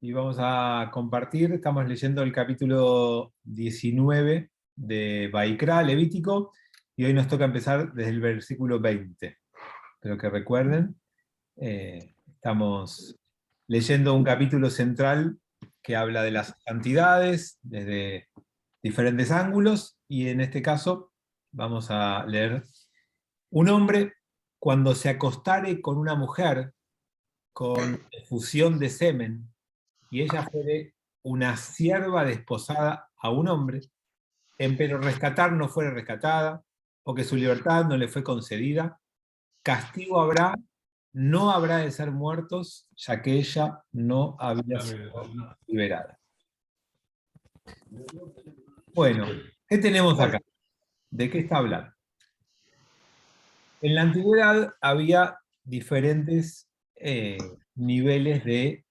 y vamos a compartir. Estamos leyendo el capítulo 19 de Vaikra, Levítico, y hoy nos toca empezar desde el versículo 20. Espero que recuerden. Estamos leyendo un capítulo central que habla de las santidades desde diferentes ángulos, y en este caso vamos a leer: un hombre, cuando se acostare con una mujer con efusión de semen, y ella fuere una sierva desposada a un hombre, empero rescatar no fuere rescatada, o que su libertad no le fue concedida, castigo habrá, no habrá de ser muertos, ya que ella no había sido liberada. Bueno, ¿qué tenemos acá? ¿De qué está hablando? En la antigüedad había diferentes niveles de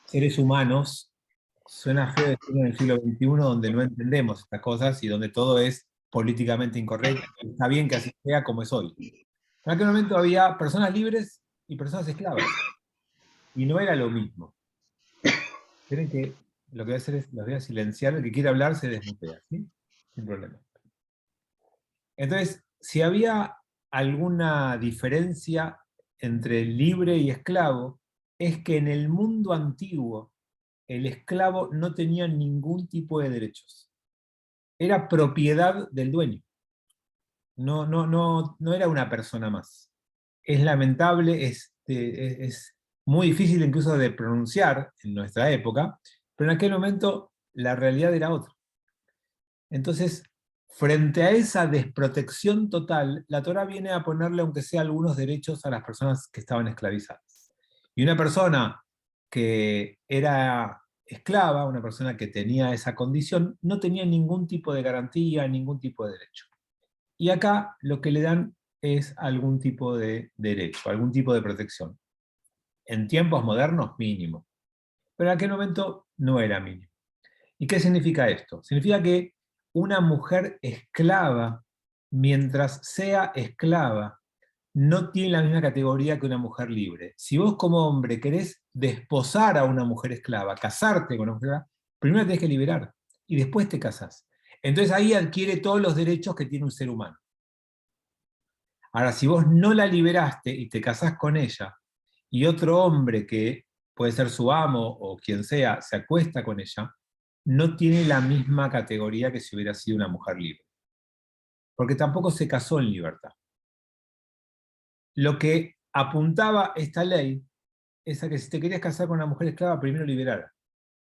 seres humanos. Suena feo decirlo en el siglo XXI, donde no entendemos estas cosas y donde todo es políticamente incorrecto. Está bien que así sea como es hoy. En aquel momento había personas libres y personas esclavas, y no era lo mismo. Esperen que lo que voy a hacer es, los voy a silenciar, el que quiera hablar se desmutea, ¿sí? Sin problema. Entonces, si había alguna diferencia entre libre y esclavo, es que en el mundo antiguo el esclavo no tenía ningún tipo de derechos. Era propiedad del dueño. No era una persona más. Es lamentable, es muy difícil incluso de pronunciar en nuestra época, pero en aquel momento la realidad era otra. Entonces, frente a esa desprotección total, la Torá viene a ponerle, aunque sea, algunos derechos a las personas que estaban esclavizadas. Y una persona que era esclava, una persona que tenía esa condición, no tenía ningún tipo de garantía, ningún tipo de derecho. Y acá lo que le dan es algún tipo de derecho, algún tipo de protección. En tiempos modernos, mínimo. Pero en aquel momento no era mínimo. ¿Y qué significa esto? Significa que una mujer esclava, mientras sea esclava, no tiene la misma categoría que una mujer libre. Si vos como hombre querés desposar a una mujer esclava, casarte con una mujer esclava, primero tenés que liberar y después te casás. Entonces ahí adquiere todos los derechos que tiene un ser humano. Ahora, si vos no la liberaste y te casás con ella, y otro hombre que puede ser su amo o quien sea, se acuesta con ella, no tiene la misma categoría que si hubiera sido una mujer libre. Porque tampoco se casó en libertad. Lo que apuntaba esta ley es a que si te querías casar con una mujer esclava, primero liberala.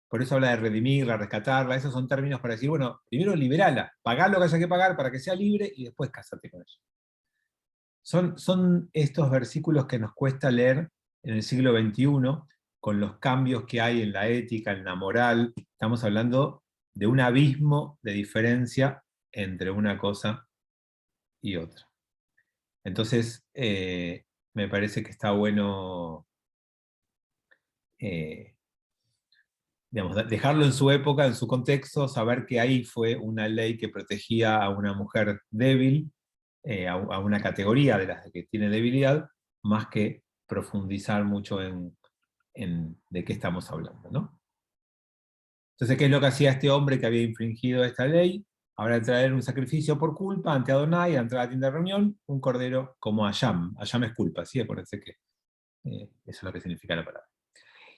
Por eso habla de redimirla, rescatarla, esos son términos para decir, bueno, primero liberala, pagá lo que haya que pagar para que sea libre y después casate con ella. Son estos versículos que nos cuesta leer en el siglo XXI, con los cambios que hay en la ética, en la moral. Estamos hablando de un abismo de diferencia entre una cosa y otra. Entonces, me parece que está bueno, eh, digamos, dejarlo en su época, en su contexto, saber que ahí fue una ley que protegía a una mujer débil, a una categoría de las que tiene debilidad, más que profundizar mucho en de qué estamos hablando, ¿no? Entonces, ¿qué es lo que hacía este hombre que había infringido esta ley? Ahora traer un sacrificio por culpa ante Adonai, a entrar a la tienda de reunión, un cordero como Ayam. Ayam es culpa, ¿sí? Acuérdense que eso es lo que significa la palabra.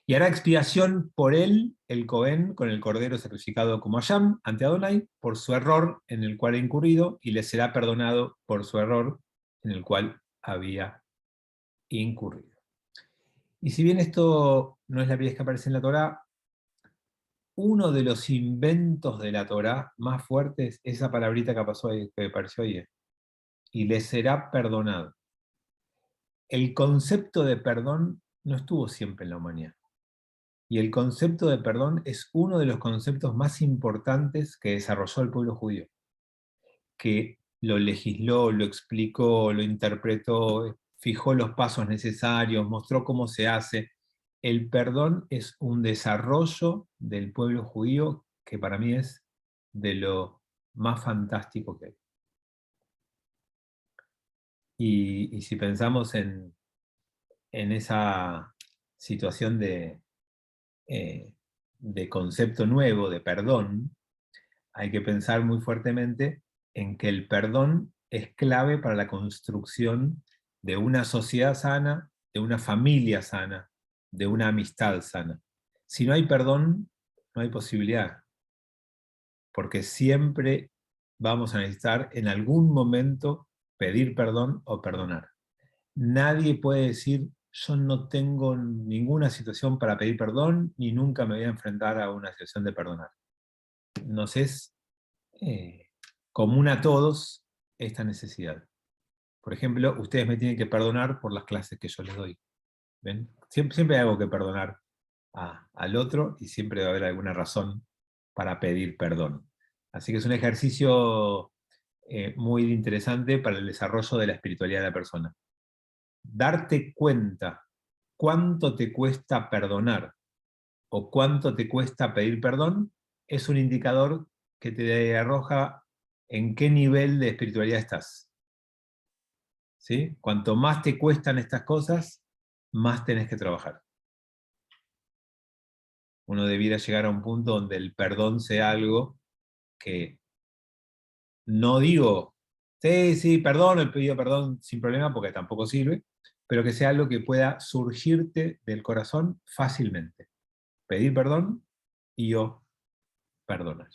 Y hará expiación por él, el Cohen, con el cordero sacrificado como Ayam ante Adonai, por su error en el cual ha incurrido, y le será perdonado por su error en el cual había incurrido. Y si bien esto no es la primera vez que aparece en la Torá, uno de los inventos de la Torá más fuertes es esa palabrita que pasó ahí, que apareció ahí, y le será perdonado. El concepto de perdón no estuvo siempre en la humanidad. Y el concepto de perdón es uno de los conceptos más importantes que desarrolló el pueblo judío, que lo legisló, lo explicó, lo interpretó, fijó los pasos necesarios, mostró cómo se hace. El perdón es un desarrollo del pueblo judío que para mí es de lo más fantástico que hay. Y si pensamos en esa situación de concepto nuevo, de perdón, hay que pensar muy fuertemente en que el perdón es clave para la construcción de una sociedad sana, de una familia sana, de una amistad sana. Si no hay perdón, no hay posibilidad, porque siempre vamos a necesitar en algún momento pedir perdón o perdonar. Nadie puede decir, yo no tengo ninguna situación para pedir perdón, ni nunca me voy a enfrentar a una situación de perdonar. Nos es común a todos esta necesidad. Por ejemplo, ustedes me tienen que perdonar por las clases que yo les doy. ¿Ven? Siempre hay algo que perdonar al otro y siempre va a haber alguna razón para pedir perdón. Así que es un ejercicio muy interesante para el desarrollo de la espiritualidad de la persona. Darte cuenta cuánto te cuesta perdonar o cuánto te cuesta pedir perdón es un indicador que te arroja en qué nivel de espiritualidad estás. ¿Sí? Cuanto más te cuestan estas cosas, más tenés que trabajar. Uno debiera llegar a un punto donde el perdón sea algo que no digo, sí, perdón, he pedido perdón sin problema porque tampoco sirve, pero que sea algo que pueda surgirte del corazón fácilmente. Pedir perdón y yo perdonar.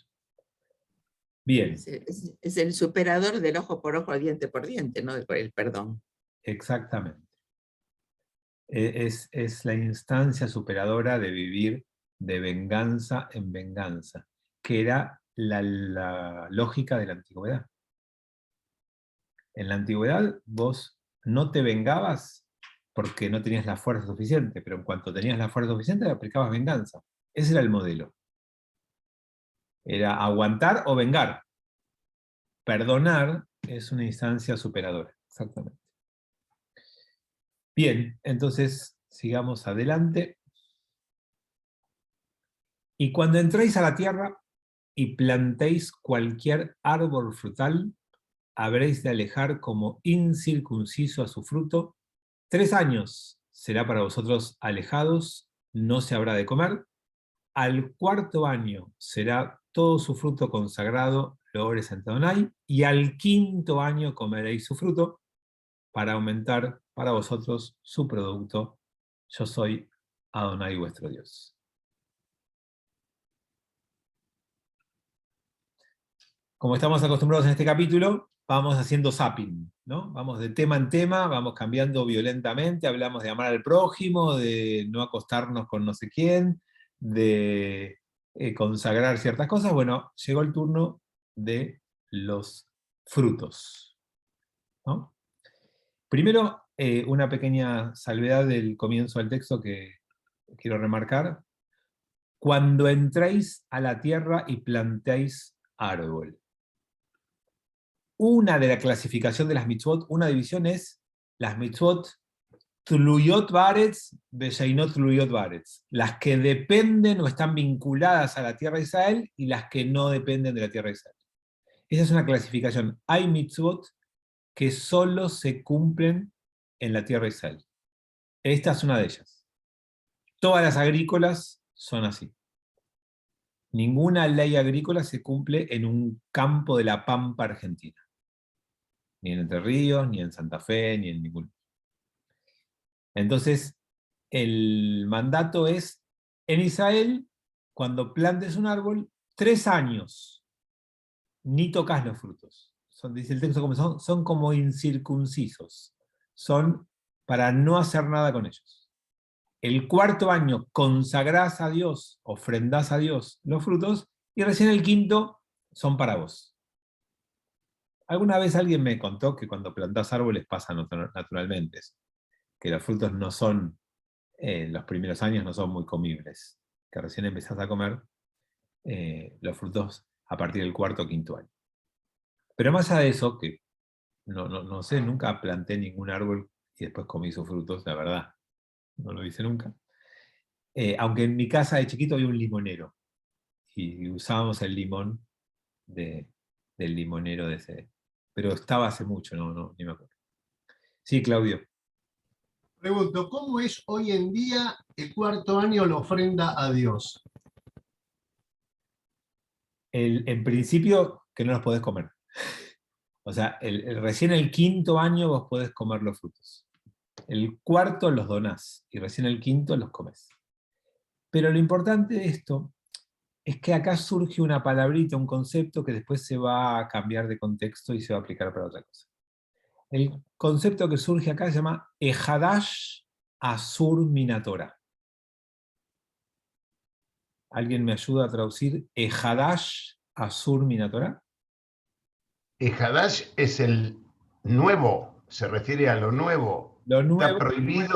Bien. Es el superador del ojo por ojo, diente por diente, ¿no? El perdón. Exactamente. Es la instancia superadora de vivir de venganza en venganza, que era la lógica de la antigüedad. En la antigüedad vos no te vengabas porque no tenías la fuerza suficiente, pero en cuanto tenías la fuerza suficiente aplicabas venganza. Ese era el modelo. Era aguantar o vengar. Perdonar es una instancia superadora, exactamente. Bien, entonces sigamos adelante. Y cuando entréis a la tierra y plantéis cualquier árbol frutal, habréis de alejar como incircunciso a su fruto. 3 años será para vosotros alejados, no se habrá de comer. Al 4.º año será todo su fruto consagrado, loores ante Adonai, y al 5.º año comeréis su fruto, para aumentar para vosotros su producto. Yo soy Adonai vuestro Dios. Como estamos acostumbrados en este capítulo, vamos haciendo zapping, ¿no? Vamos de tema en tema, vamos cambiando violentamente, hablamos de amar al prójimo, de no acostarnos con no sé quién, de consagrar ciertas cosas. Bueno, llegó el turno de los frutos, ¿no? Primero, una pequeña salvedad del comienzo del texto que quiero remarcar. Cuando entréis a la tierra y plantéis árbol. Una de la clasificación de las mitzvot, una división es las mitzvot tluyot baretz, vesheinot tluyot baretz, las que dependen o están vinculadas a la tierra de Israel y las que no dependen de la tierra de Israel. Esa es una clasificación. Hay mitzvot que solo se cumplen en la tierra de Israel. Esta es una de ellas. Todas las agrícolas son así. Ninguna ley agrícola se cumple en un campo de la Pampa Argentina. Ni en Entre Ríos, ni en Santa Fe, ni en ningún. Entonces, el mandato es, en Israel, cuando plantes un árbol, 3 años, ni tocas los frutos. Dice el texto como son como incircuncisos. Son para no hacer nada con ellos. El 4.º año consagrás a Dios, ofrendás a Dios los frutos, y recién el 5.º son para vos. Alguna vez alguien me contó que cuando plantás árboles pasa naturalmente eso, que los frutos no son, los primeros años no son muy comibles, que recién empezás a comer los frutos a partir del 4.º o 5.º año. Pero más allá de eso, que no sé, nunca planté ningún árbol y después comí sus frutos, la verdad, no lo hice nunca. Aunque en mi casa de chiquito había un limonero, y usábamos el limón del limonero de ese. Pero estaba hace mucho, ni me acuerdo. Sí, Claudio. Pregunto, ¿cómo es hoy en día el cuarto año la ofrenda a Dios? En principio, que no los podés comer. O sea, recién el quinto año vos podés comer los frutos. El cuarto los donás, y recién el quinto los comes. Pero lo importante de esto es que acá surge una palabrita, un concepto que después se va a cambiar de contexto y se va a aplicar para otra cosa. El concepto que surge acá se llama Ejadash Asur Minatora. ¿Alguien me ayuda a traducir Ejadash Asur Minatora? Hadash es el nuevo, se refiere a lo nuevo. Lo Está nuevo, muy,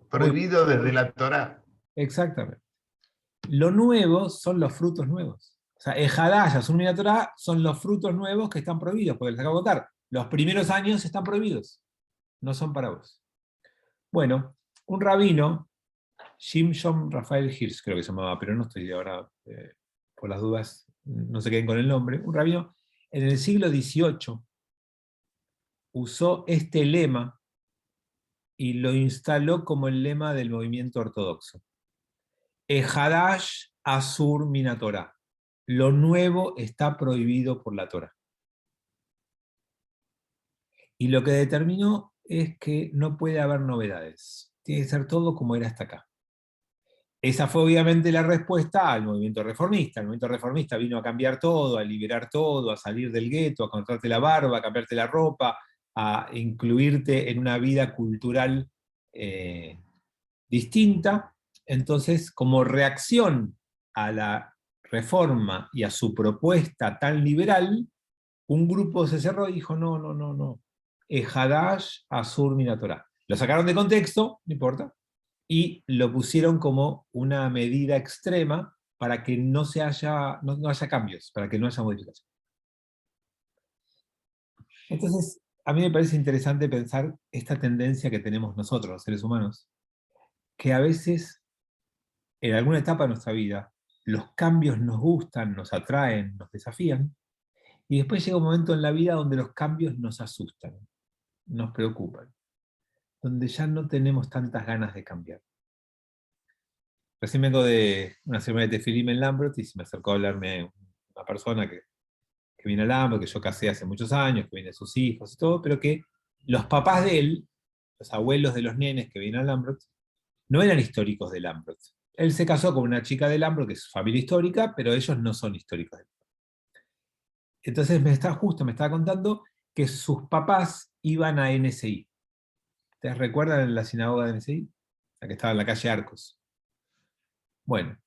prohibido desde la Torá. exactamente. Lo nuevo son los frutos nuevos. O sea, Ejadash Asur Minatora son los frutos nuevos que están prohibidos, porque les acabo de contar. Los primeros años están prohibidos, no son para vos. Bueno, un rabino, Shimshon Rafael Hirsch, creo que se llamaba, pero no estoy ahora, por las dudas, no se queden con el nombre, un rabino en el siglo XVIII usó este lema y lo instaló como el lema del movimiento ortodoxo. Ejadash Asur Minatorá. Lo nuevo está prohibido por la Torah. Y lo que determinó es que no puede haber novedades. Tiene que ser todo como era hasta acá. Esa fue obviamente la respuesta al movimiento reformista. El movimiento reformista vino a cambiar todo, a liberar todo, a salir del gueto, a cortarte la barba, a cambiarte la ropa, a incluirte en una vida cultural distinta. Entonces, como reacción a la reforma y a su propuesta tan liberal, un grupo se cerró y dijo, no, no, no, no. Hadash Asur Minatorá. Lo sacaron de contexto, no importa, y lo pusieron como una medida extrema para que no haya cambios, para que no haya modificación. Entonces, a mí me parece interesante pensar esta tendencia que tenemos nosotros, los seres humanos, que a veces, en alguna etapa de nuestra vida, los cambios nos gustan, nos atraen, nos desafían, y después llega un momento en la vida donde los cambios nos asustan, nos preocupan, donde ya no tenemos tantas ganas de cambiar. Recién vengo de una ceremonia de Tefilim en Lambert y se me acercó a hablarme una persona que viene a Lambert, que yo casé hace muchos años, que viene de sus hijos y todo, pero que los papás de él, los abuelos de los nenes que vienen a Lambert, no eran históricos de Lambert. Él se casó con una chica de Lambert, que es familia histórica, pero ellos no son históricos. Entonces me estaba contando que sus papás iban a NSI. ¿Ustedes recuerdan la sinagoga de NSI? La que estaba en la calle Arcos. Bueno,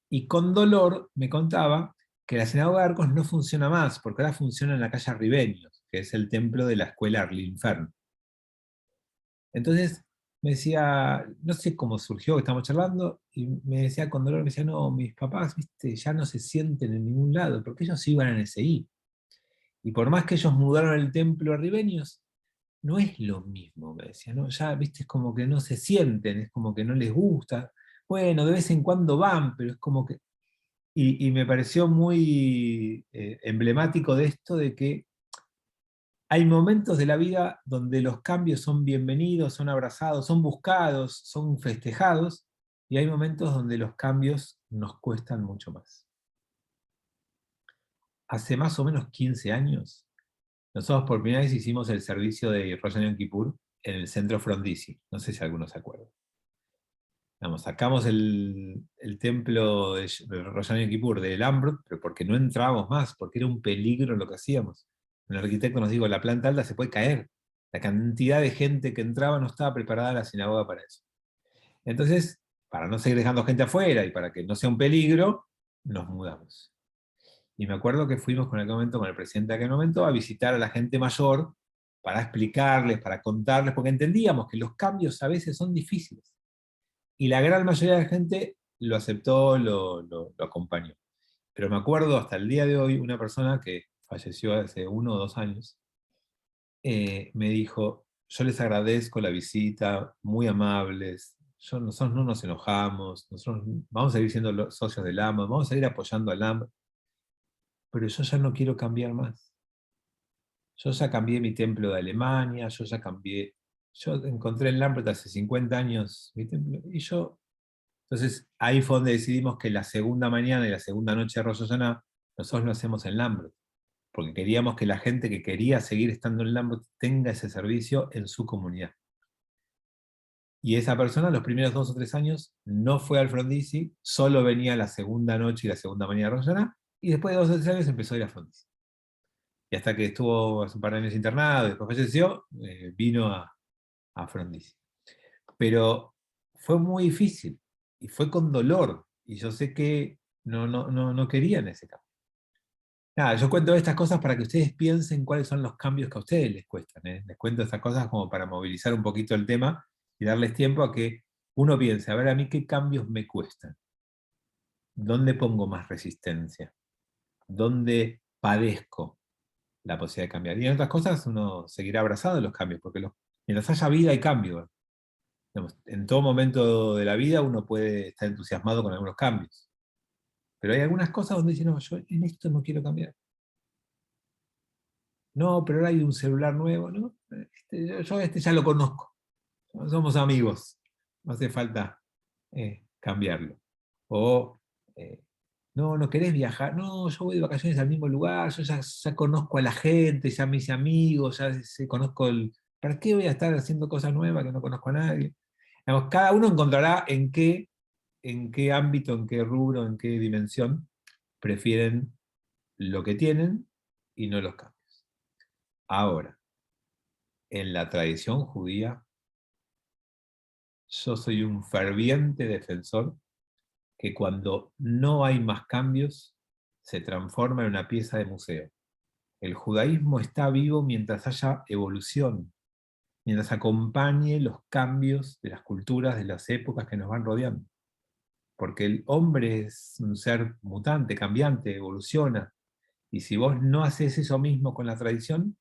y con dolor me contaba que la sinagoga de Arcos no funciona más, porque ahora funciona en la calle Ribeños, que es el templo de la escuela Arlinfern. Entonces me decía, no sé cómo surgió, que estamos charlando, y me decía con dolor, me decía, no, mis papás, viste, ya no se sienten en ningún lado, porque ellos iban a NSI. Y por más que ellos mudaron el templo a Ribeños, no es lo mismo, me decía, ¿no? Ya, viste, es como que no se sienten, es como que no les gusta. Bueno, de vez en cuando van, pero es como que... Y me pareció muy emblemático de esto, de que hay momentos de la vida donde los cambios son bienvenidos, son abrazados, son buscados, son festejados, y hay momentos donde los cambios nos cuestan mucho más. Hace más o menos 15 años, nosotros por primera vez hicimos el servicio de Rosh Hashanah Yom Kippur en el centro Frondizi. No sé si algunos se acuerdan. Vamos, sacamos el templo de Rosh Hashanah Yom Kippur de Lambert, pero porque no entrábamos más, porque era un peligro lo que hacíamos. El arquitecto nos dijo, la planta alta se puede caer. La cantidad de gente que entraba no estaba preparada la sinagoga para eso. Entonces, para no seguir dejando gente afuera y para que no sea un peligro, nos mudamos. Y me acuerdo que fuimos con el presidente de aquel momento, a visitar a la gente mayor para explicarles, para contarles, porque entendíamos que los cambios a veces son difíciles. Y la gran mayoría de la gente lo aceptó, lo acompañó. Pero me acuerdo hasta el día de hoy, una persona que falleció hace 1 o 2 años, me dijo, yo les agradezco la visita, muy amables, nosotros no nos enojamos, nosotros vamos a seguir siendo los socios del AMA, vamos a seguir apoyando al AMA, pero yo ya no quiero cambiar más. Yo ya cambié mi templo de Alemania, yo encontré en Lambert hace 50 años mi templo, y yo Entonces, ahí fue donde decidimos que la segunda mañana y la segunda noche de Rosh Hashanah, nosotros lo hacemos en Lambert, porque queríamos que la gente que quería seguir estando en Lambert tenga ese servicio en su comunidad. Y esa persona, los primeros 2 o 3 años, no fue al Frondizi, solo venía la segunda noche y la segunda mañana de Rosh Hashanah, y después de 2 o 3 años empezó a ir a Frondizi. Y hasta que estuvo hace un par de años internado, y después falleció, vino a Frondizi. Pero fue muy difícil, y fue con dolor, y yo sé que no querían ese cambio. Nada, yo cuento estas cosas para que ustedes piensen cuáles son los cambios que a ustedes les cuestan. Les cuento estas cosas como para movilizar un poquito el tema y darles tiempo a que uno piense, a ver, a mí qué cambios me cuestan. ¿Dónde pongo más resistencia? ¿Dónde padezco la posibilidad de cambiar? Y en otras cosas uno seguirá abrazado a los cambios, porque mientras haya vida hay cambio. Digamos, en todo momento de la vida uno puede estar entusiasmado con algunos cambios. Pero hay algunas cosas donde dice, no, yo en esto no quiero cambiar. No, pero ahora hay un celular nuevo, ¿no? Yo ya lo conozco. Somos amigos. No hace falta cambiarlo. O, no querés viajar. No, yo voy de vacaciones al mismo lugar, yo ya conozco a la gente, ya me hice amigos, ya conozco ¿Para qué voy a estar haciendo cosas nuevas que no conozco a nadie? Digamos, cada uno encontrará en qué ámbito, en qué rubro, en qué dimensión prefieren lo que tienen y no los cambios. Ahora, en la tradición judía, yo soy un ferviente defensor que cuando no hay más cambios, se transforma en una pieza de museo. El judaísmo está vivo mientras haya evolución, mientras acompañe los cambios de las culturas, de las épocas que nos van rodeando. Porque el hombre es un ser mutante, cambiante, evoluciona. Y si vos no haces eso mismo con la tradición,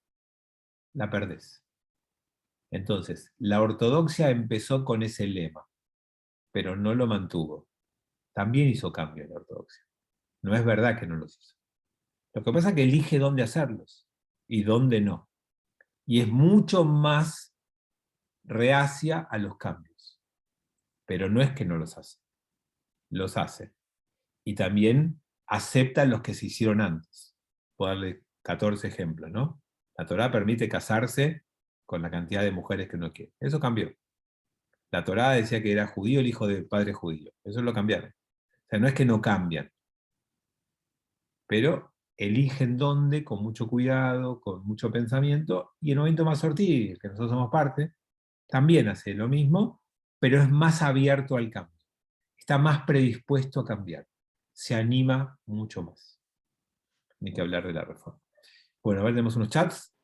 la perdés. Entonces, la ortodoxia empezó con ese lema, pero no lo mantuvo. También hizo cambios en la ortodoxia. No es verdad que no los hizo. Lo que pasa es que elige dónde hacerlos y dónde no. Y es mucho más reacia a los cambios. Pero no es que no los hace. Los hace. Y también acepta los que se hicieron antes. Puedo darle 14 ejemplos, ¿no? La Torá permite casarse con la cantidad de mujeres que uno quiere. Eso cambió. La Torá decía que era judío el hijo de padre judío. Eso lo cambiaron. O sea, no es que no cambian, pero eligen dónde con mucho cuidado, con mucho pensamiento, y el movimiento Masortí, que nosotros somos parte, también hace lo mismo, pero es más abierto al cambio. Está más predispuesto a cambiar. Se anima mucho más. Ni que hablar de la reforma. Bueno, a ver, tenemos unos chats.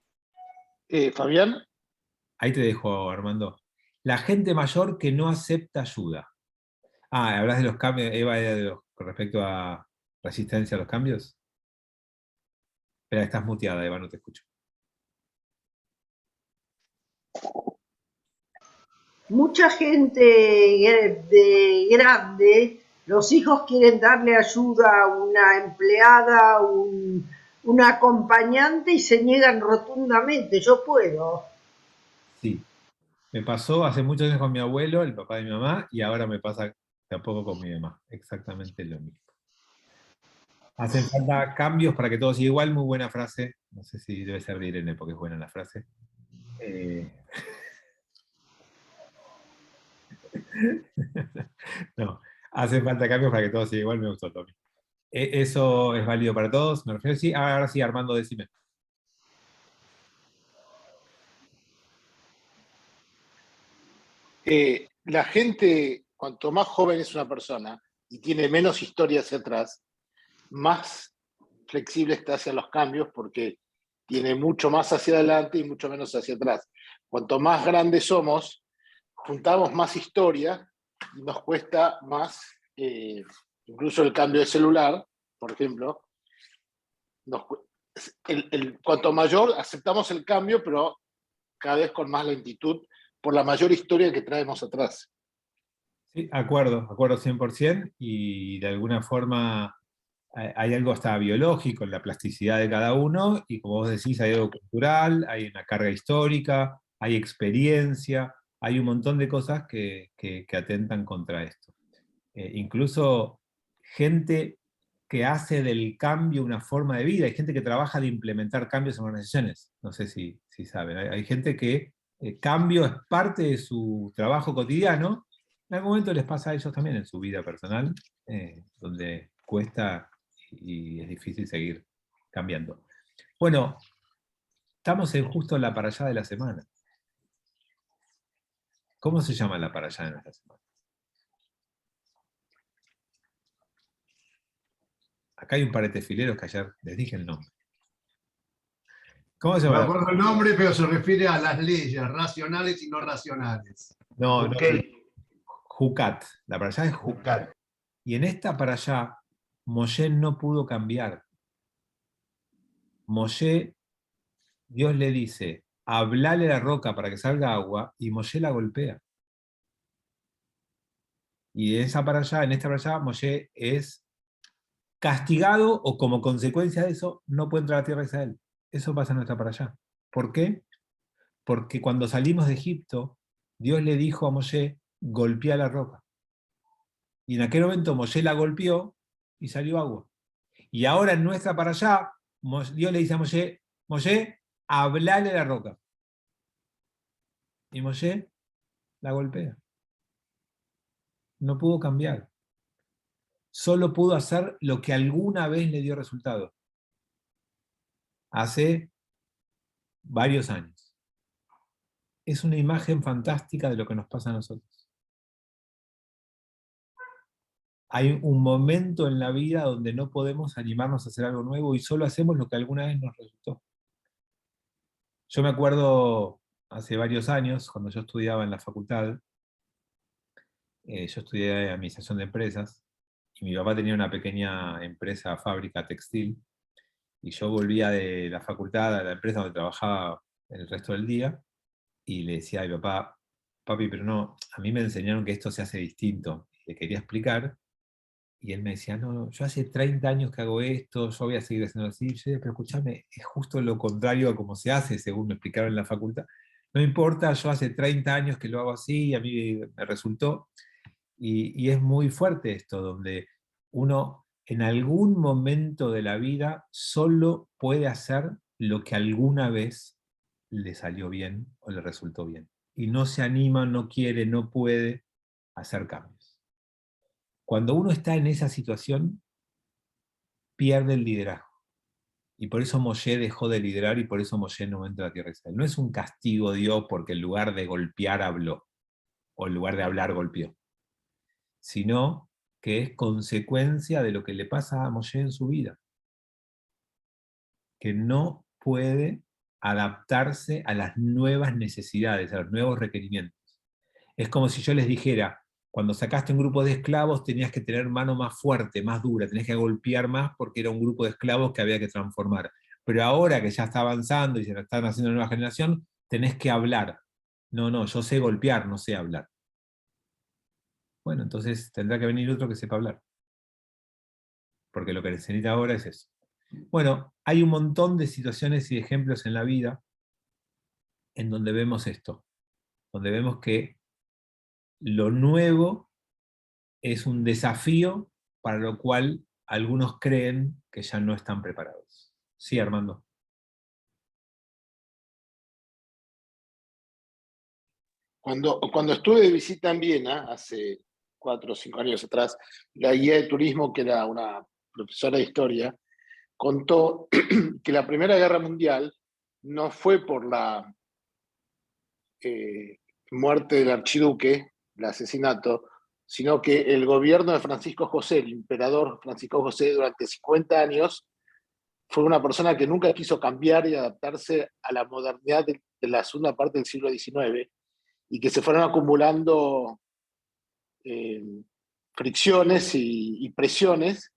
Fabián. Ahí te dejo, Armando. La gente mayor que no acepta ayuda. Ah, hablas de los cambios, Eva, con respecto a resistencia a los cambios. Espera, estás muteada, Eva, no te escucho. Mucha gente de grande, los hijos quieren darle ayuda a una empleada, un acompañante y se niegan rotundamente. Yo puedo. Sí. Me pasó hace muchos años con mi abuelo, el papá de mi mamá, y ahora me pasa tampoco con mi mamá. Exactamente lo mismo. Hacen falta cambios para que todo siga igual. Muy buena frase. No sé si debe ser de Irene porque es buena la frase. No, hacen falta cambios para que todo siga igual. Me gustó, Tommy. ¿Eso es válido para todos? Me refiero, sí. Ahora sí, Armando, decime. La gente, cuanto más joven es una persona y tiene menos historia hacia atrás, más flexible está hacia los cambios porque tiene mucho más hacia adelante y mucho menos hacia atrás. Cuanto más grandes somos, juntamos más historia y nos cuesta más, incluso el cambio de celular, por ejemplo. Cuanto mayor aceptamos el cambio, pero cada vez con más lentitud por la mayor historia que traemos atrás. Sí, acuerdo 100%, y de alguna forma hay algo hasta biológico en la plasticidad de cada uno, y como vos decís, hay algo cultural, hay una carga histórica, hay experiencia, hay un montón de cosas que atentan contra esto. Incluso gente que hace del cambio una forma de vida, hay gente que trabaja de implementar cambios en organizaciones, no sé si saben, hay gente que cambio es parte de su trabajo cotidiano, en algún momento les pasa a ellos también en su vida personal, donde cuesta y es difícil seguir cambiando. Bueno, estamos en justo la parashá de la semana. ¿Cómo se llama la parashá de nuestra semana? Acá hay un par de tefileros que ayer les dije el nombre. ¿Cómo se No me llama? acuerdo el nombre, pero se refiere a las leyes racionales y no racionales. No, Ok, Jucat. La parashá es Jucat. Jucat. Y en esta parashá, Moshe no pudo cambiar. Moshe, Dios le dice, hablale a la roca para que salga agua, y Moshe la golpea. Y en esta parashá, Moshe es castigado, o como consecuencia de eso, no puede entrar a la tierra de Israel. Eso pasa en nuestra parashá. ¿Por qué? Porque cuando salimos de Egipto, Dios le dijo a Moshe, golpea la roca. Y en aquel momento Moshe la golpeó y salió agua. Y ahora en nuestra parashá, Dios le dice a Moshe, Moshe, hablale a la roca. Y Moshe la golpea. No pudo cambiar. Solo pudo hacer lo que alguna vez le dio resultado. Hace varios años. Es una imagen fantástica de lo que nos pasa a nosotros. Hay un momento en la vida donde no podemos animarnos a hacer algo nuevo y solo hacemos lo que alguna vez nos resultó. Yo me acuerdo hace varios años, cuando yo estudiaba en la facultad, yo estudié administración de empresas, y mi papá tenía una pequeña empresa, fábrica textil, y yo volvía de la facultad a la empresa donde trabajaba el resto del día, y le decía a mi papá, papi, pero no, a mí me enseñaron que esto se hace distinto, y le quería explicar, y él me decía, no, yo hace 30 años que hago esto, yo voy a seguir haciendo así. Yo decía, pero escúchame, es justo lo contrario a cómo se hace, según me explicaron en la facultad. No importa, yo hace 30 años que lo hago así, y a mí me resultó. Y es muy fuerte esto, donde uno en algún momento de la vida solo puede hacer lo que alguna vez le salió bien o le resultó bien. Y no se anima, no quiere, no puede hacer cambios. Cuando uno está en esa situación, pierde el liderazgo. Y por eso Moshe dejó de liderar y por eso Moshe no entra a la tierra de Israel. No es un castigo de Dios porque en lugar de golpear habló, o en lugar de hablar golpeó, sino que es consecuencia de lo que le pasa a Moshe en su vida, que no puede adaptarse a las nuevas necesidades, a los nuevos requerimientos. Es como si yo les dijera, cuando sacaste un grupo de esclavos tenías que tener mano más fuerte, más dura, tenías que golpear más porque era un grupo de esclavos que había que transformar. Pero ahora que ya está avanzando y se están haciendo una nueva generación, tenés que hablar. No, yo sé golpear, no sé hablar. Bueno, entonces tendrá que venir otro que sepa hablar. Porque lo que necesita ahora es eso. Bueno, hay un montón de situaciones y ejemplos en la vida en donde vemos esto. Donde vemos que lo nuevo es un desafío para lo cual algunos creen que ya no están preparados. Sí, Armando. Cuando estuve de visita en Viena, hace 4 o 5 años atrás, la guía de turismo, que era una profesora de historia, contó que la Primera Guerra Mundial no fue por la muerte del archiduque, el asesinato, sino que el gobierno de Francisco José, el emperador Francisco José, durante 50 años, fue una persona que nunca quiso cambiar y adaptarse a la modernidad de la segunda parte del siglo XIX, y que se fueron acumulando fricciones y presiones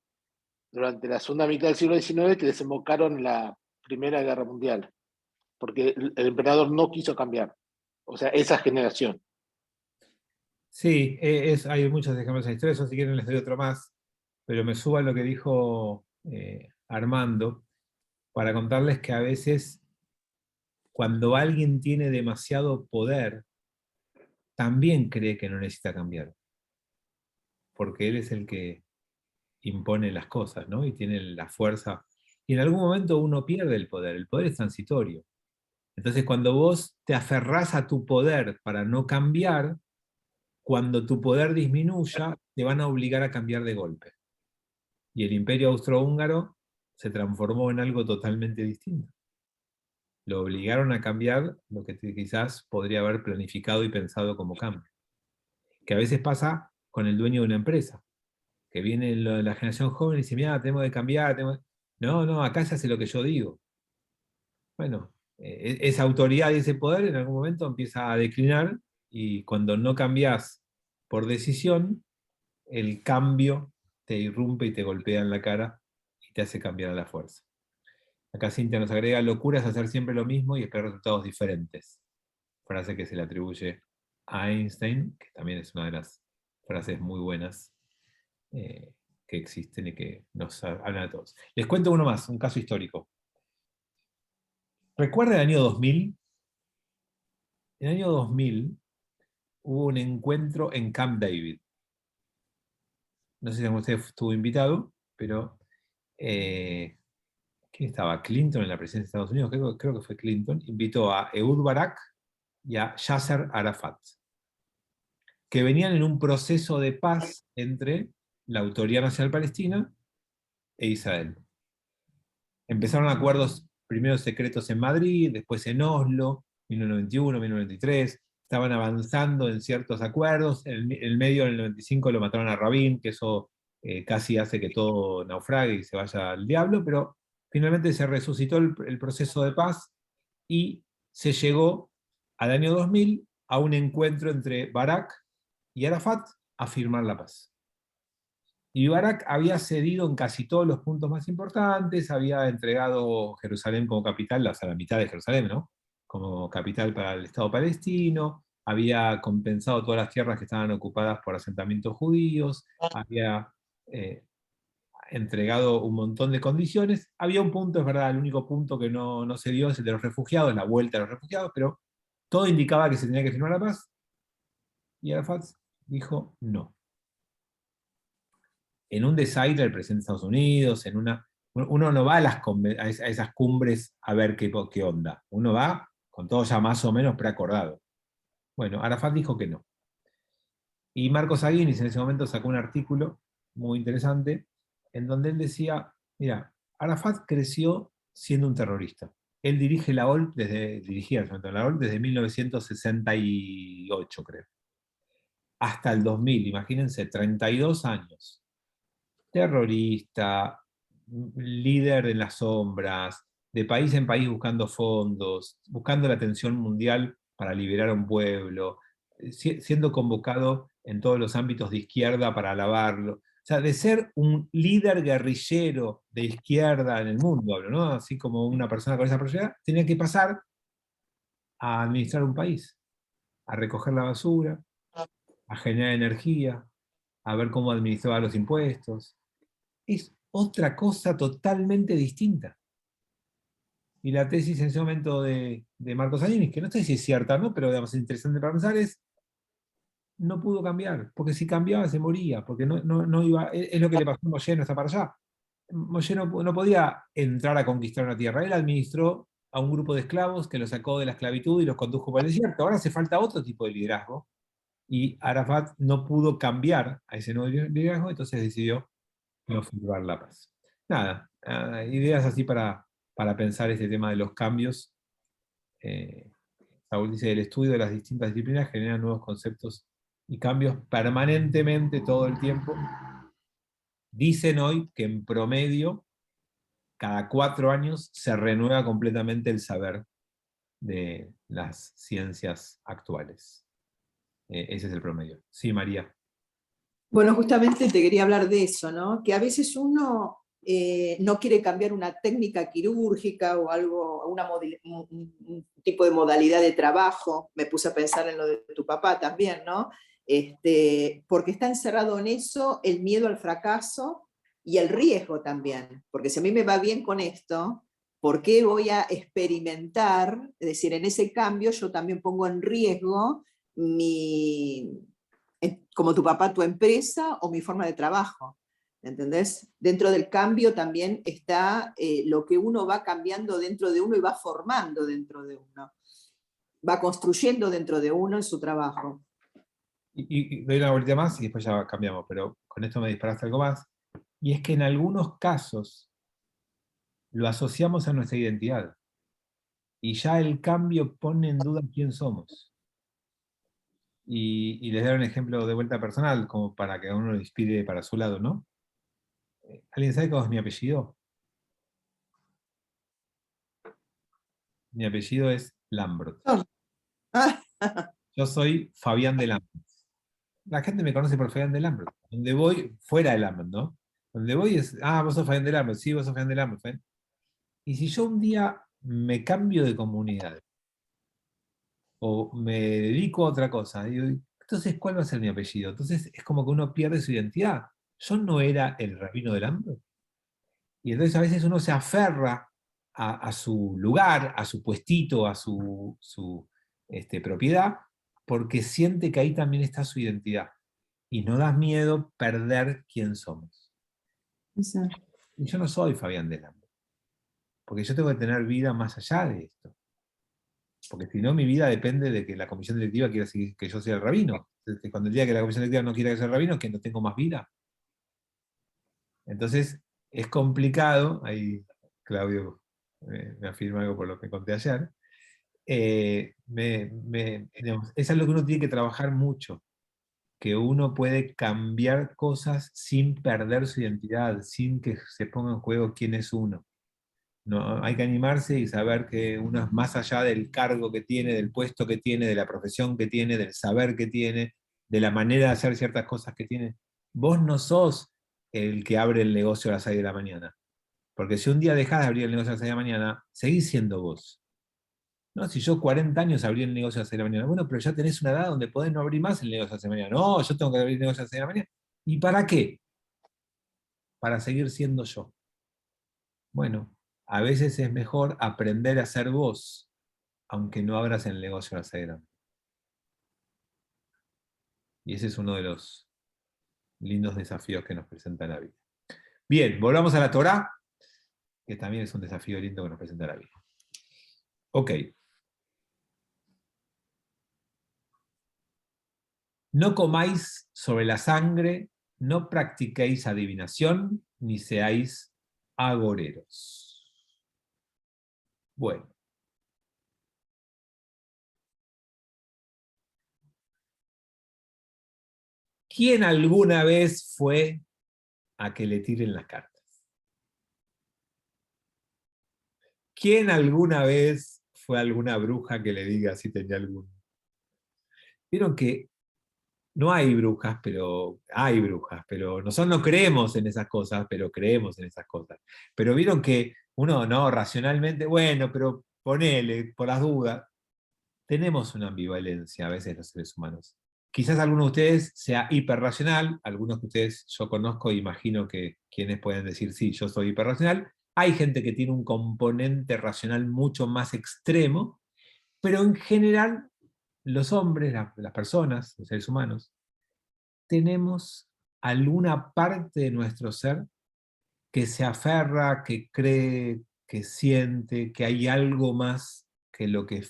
durante la segunda mitad del siglo XIX que desembocaron en la Primera Guerra Mundial, porque el emperador no quiso cambiar, o sea, esa generación. Sí, hay muchos ejemplos en la historia, eso si quieren les doy otro más, pero me subo a lo que dijo Armando, para contarles que a veces cuando alguien tiene demasiado poder, también cree que no necesita cambiar. porque él es el que impone las cosas, ¿no? Y tiene la fuerza. Y en algún momento uno pierde el poder es transitorio. Entonces cuando vos te aferrás a tu poder para no cambiar, cuando tu poder disminuya, te van a obligar a cambiar de golpe. Y el imperio austrohúngaro se transformó en algo totalmente distinto. Lo obligaron a cambiar lo que quizás podría haber planificado y pensado como cambio. Que a veces pasa con el dueño de una empresa, que viene la generación joven y dice, mira, tenemos que cambiar, no, acá se hace lo que yo digo. Bueno, esa autoridad y ese poder en algún momento empieza a declinar, y cuando no cambias por decisión, el cambio te irrumpe y te golpea en la cara y te hace cambiar a la fuerza. Acá Cintia nos agrega, locura es hacer siempre lo mismo y esperar resultados diferentes. Frase que se le atribuye a Einstein, que también es una de las frases muy buenas que existen y que nos hablan a todos. Les cuento uno más, un caso histórico. ¿Recuerda el año 2000? En el año 2000 hubo un encuentro en Camp David. No sé si usted estuvo invitado, pero ¿quién estaba? Clinton en la presidencia de Estados Unidos, creo que fue Clinton, invitó a Ehud Barak y a Yasser Arafat, que venían en un proceso de paz entre la Autoridad Nacional Palestina e Israel. Empezaron acuerdos primero secretos en Madrid, después en Oslo, 1991, 1993, estaban avanzando en ciertos acuerdos, en el medio del 95 lo mataron a Rabin, que eso casi hace que todo naufrague y se vaya al diablo, pero finalmente se resucitó el proceso de paz y se llegó al año 2000 a un encuentro entre Barak y Arafat a firmar la paz. Y Barak había cedido en casi todos los puntos más importantes, había entregado Jerusalén como capital, o sea, la mitad de Jerusalén, ¿no? Como capital para el Estado palestino, había compensado todas las tierras que estaban ocupadas por asentamientos judíos, había entregado un montón de condiciones. Había un punto, es verdad, el único punto que no se dio es el de los refugiados, la vuelta a los refugiados, pero todo indicaba que se tenía que firmar la paz, y Arafat dijo no. En un desaire del presidente de Estados Unidos, uno no va a esas cumbres a ver qué onda. Uno va con todo ya más o menos preacordado. Bueno, Arafat dijo que no. Y Marcos Aguinis en ese momento sacó un artículo muy interesante en donde él decía, mira, Arafat creció siendo un terrorista. Él dirigía la OLP desde 1968, creo. Hasta el 2000, imagínense, 32 años. Terrorista, líder en las sombras, de país en país buscando fondos, buscando la atención mundial para liberar a un pueblo, siendo convocado en todos los ámbitos de izquierda para alabarlo. O sea, de ser un líder guerrillero de izquierda en el mundo, hablo, ¿no? Así como una persona con esa personalidad, tenía que pasar a administrar un país, a recoger la basura, a generar energía, a ver cómo administraba los impuestos. Es otra cosa totalmente distinta. Y la tesis en ese momento de Marcos Aguinis, que no sé si es cierta, ¿no? Pero digamos, es interesante para pensar, no pudo cambiar, porque si cambiaba se moría, porque no iba, es lo que le pasó a Moshe, no está para allá. Moshe no podía entrar a conquistar una tierra, él administró a un grupo de esclavos que los sacó de la esclavitud y los condujo por el desierto. Ahora hace falta otro tipo de liderazgo, y Arafat no pudo cambiar a ese nuevo liderazgo, entonces decidió no firmar la paz. Nada, ideas así para pensar este tema de los cambios. Saúl dice, el estudio de las distintas disciplinas genera nuevos conceptos y cambios permanentemente todo el tiempo. Dicen hoy que en promedio, cada 4 años, se renueva completamente el saber de las ciencias actuales. Ese es el promedio. Sí, María. Bueno, justamente te quería hablar de eso, ¿no? Que a veces uno no quiere cambiar una técnica quirúrgica o algo, un tipo de modalidad de trabajo. Me puse a pensar en lo de tu papá también, ¿no? Porque está encerrado en eso el miedo al fracaso y el riesgo también. Porque si a mí me va bien con esto, ¿por qué voy a experimentar? Es decir, en ese cambio yo también pongo en riesgo mi como tu papá, tu empresa o mi forma de trabajo. ¿Entendés? Dentro del cambio también está lo que uno va cambiando dentro de uno y va formando dentro de uno. Va construyendo dentro de uno en su trabajo. Y doy una vuelta más y después ya cambiamos, pero con esto me disparaste algo más. Y es que en algunos casos lo asociamos a nuestra identidad. Y ya el cambio pone en duda quién somos. Y les daré un ejemplo de vuelta personal, como para que a uno lo inspire para su lado, ¿no? ¿Alguien sabe cómo es mi apellido? Mi apellido es Lambrot. Yo soy Fabián de Lambrot. La gente me conoce por Fabián de Lambrot. Donde voy, fuera de Lambrot, ¿no? Donde voy es, vos sos Fabián de Lambrot, sí, vos sos Fabián de Lambrot. ¿Eh? Y si yo un día me cambio de comunidad, o me dedico a otra cosa, digo, entonces, ¿cuál va a ser mi apellido? Entonces es como que uno pierde su identidad. Yo no era el rabino de Lambrot. Y entonces a veces uno se aferra a su lugar, a su puestito, a su propiedad, porque siente que ahí también está su identidad. Y no da miedo perder quién somos. Exacto. Y yo no soy Fabián de Lambrot, porque yo tengo que tener vida más allá de esto. Porque si no, mi vida depende de que la comisión directiva quiera que yo sea el rabino. Entonces, cuando el día que la comisión directiva no quiera que sea el rabino, es que no tengo más vida. Entonces, es complicado, ahí Claudio me afirma algo por lo que conté ayer, digamos, es algo que uno tiene que trabajar mucho, que uno puede cambiar cosas sin perder su identidad, sin que se ponga en juego quién es uno. No, hay que animarse y saber que uno es más allá del cargo que tiene, del puesto que tiene, de la profesión que tiene, del saber que tiene, de la manera de hacer ciertas cosas que tiene. Vos no sos el que abre el negocio a las 6 de la mañana. Porque si un día dejás de abrir el negocio a las 6 de la mañana, seguís siendo vos. No, si yo 40 años abrí el negocio a las 6 de la mañana, bueno, pero ya tenés una edad donde podés no abrir más el negocio a las 6 de la mañana. No, yo tengo que abrir el negocio a las 6 de la mañana. ¿Y para qué? Para seguir siendo yo. Bueno, a veces es mejor aprender a ser vos, aunque no abras el negocio a las 6 de la mañana. Y ese es uno de los lindos desafíos que nos presenta la vida. Bien, volvamos a la Torá, que también es un desafío lindo que nos presenta la vida. Ok. No comáis sobre la sangre, no practiquéis adivinación, ni seáis agoreros. Bueno. ¿Quién alguna vez fue a que le tiren las cartas? ¿Quién alguna vez fue a alguna bruja que le diga si tenía algún? Vieron que no hay brujas, pero hay brujas, pero nosotros no creemos en esas cosas, pero creemos en esas cosas. Pero vieron que uno, no, racionalmente, bueno, pero ponele, por las dudas, tenemos una ambivalencia a veces los seres humanos. Quizás alguno de ustedes sea hiperracional, algunos de ustedes yo conozco e imagino que quienes pueden decir, sí, yo soy hiperracional. Hay gente que tiene un componente racional mucho más extremo, pero en general los hombres, las personas, los seres humanos, tenemos alguna parte de nuestro ser que se aferra, que cree, que siente, que hay algo más que lo que